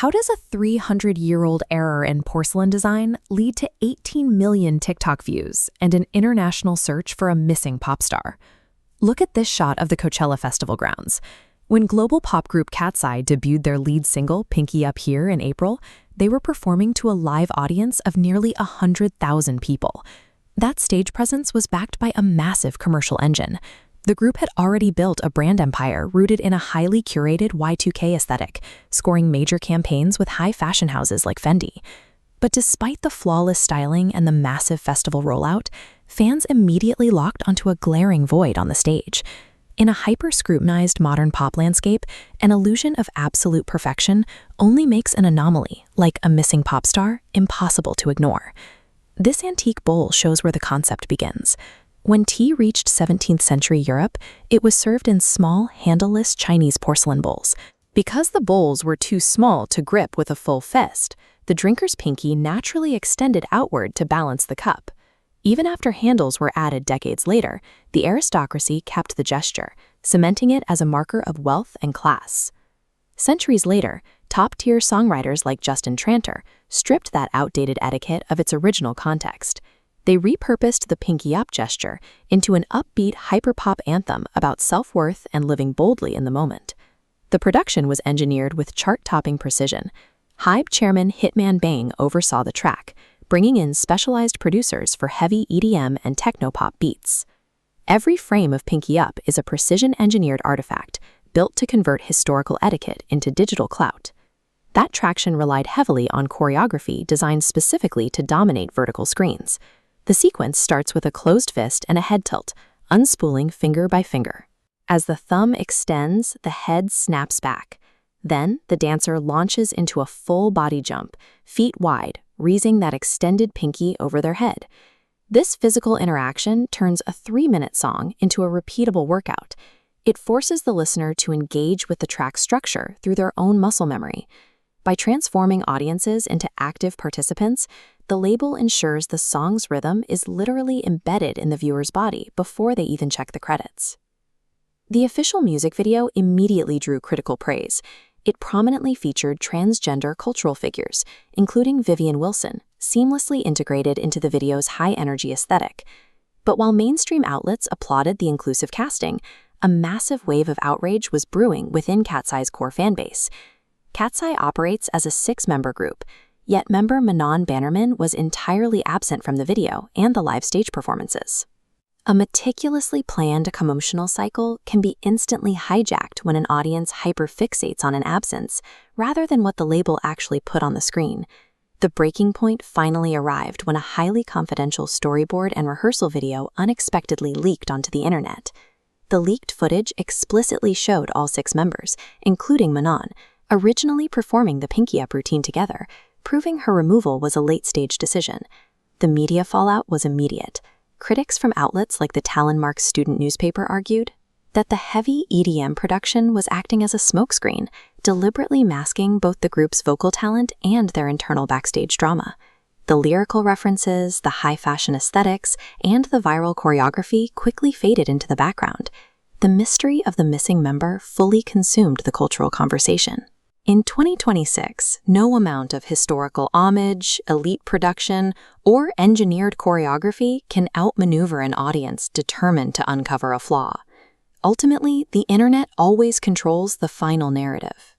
How does a 300-year-old error in porcelain design lead to 18 million TikTok views and an international search for a missing pop star? Look at this shot of the Coachella Festival grounds. When global pop group KATSEYE debuted their lead single, Pinky Up Here, in April, they were performing to a live audience of nearly 100,000 people. That stage presence was backed by a massive commercial engine. The group had already built a brand empire rooted in a highly curated Y2K aesthetic, scoring major campaigns with high fashion houses like Fendi. But despite the flawless styling and the massive festival rollout, fans immediately locked onto a glaring void on the stage. In a hyper-scrutinized modern pop landscape, an illusion of absolute perfection only makes an anomaly, like a missing pop star, impossible to ignore. This antique bowl shows where the concept begins. When tea reached 17th century Europe, it was served in small, handleless Chinese porcelain bowls. Because the bowls were too small to grip with a full fist, the drinker's pinky naturally extended outward to balance the cup. Even after handles were added decades later, the aristocracy kept the gesture, cementing it as a marker of wealth and class. Centuries later, top-tier songwriters like Justin Tranter stripped that outdated etiquette of its original context. They repurposed the pinky up gesture into an upbeat hyperpop anthem about self-worth and living boldly in the moment. The production was engineered with chart-topping precision. Hybe chairman Hitman Bang oversaw the track, bringing in specialized producers for heavy EDM and technopop beats. Every frame of Pinky Up is a precision-engineered artifact built to convert historical etiquette into digital clout. That traction relied heavily on choreography designed specifically to dominate vertical screens. The sequence starts with a closed fist and a head tilt, unspooling finger by finger. As the thumb extends, the head snaps back. Then, the dancer launches into a full body jump, feet wide, raising that extended pinky over their head. This physical interaction turns a 3-minute song into a repeatable workout. It forces the listener to engage with the track's structure through their own muscle memory. By transforming audiences into active participants, the label ensures the song's rhythm is literally embedded in the viewer's body before they even check the credits. The official music video immediately drew critical praise. It prominently featured transgender cultural figures, including Vivian Wilson, seamlessly integrated into the video's high-energy aesthetic. But while mainstream outlets applauded the inclusive casting, a massive wave of outrage was brewing within KATSEYE's core fanbase. KATSEYE operates as a 6-member group, yet member Manon Bannerman was entirely absent from the video and the live stage performances. A meticulously planned commotional cycle can be instantly hijacked when an audience hyperfixates on an absence, rather than what the label actually put on the screen. The breaking point finally arrived when a highly confidential storyboard and rehearsal video unexpectedly leaked onto the internet. The leaked footage explicitly showed all 6 members, including Manon, originally performing the Pinky Up routine together, proving her removal was a late-stage decision. The media fallout was immediate. Critics from outlets like the Talon-Marks student newspaper argued that the heavy EDM production was acting as a smokescreen, deliberately masking both the group's vocal talent and their internal backstage drama. The lyrical references, the high-fashion aesthetics, and the viral choreography quickly faded into the background. The mystery of the missing member fully consumed the cultural conversation. In 2026, no amount of historical homage, elite production, or engineered choreography can outmaneuver an audience determined to uncover a flaw. Ultimately, the internet always controls the final narrative.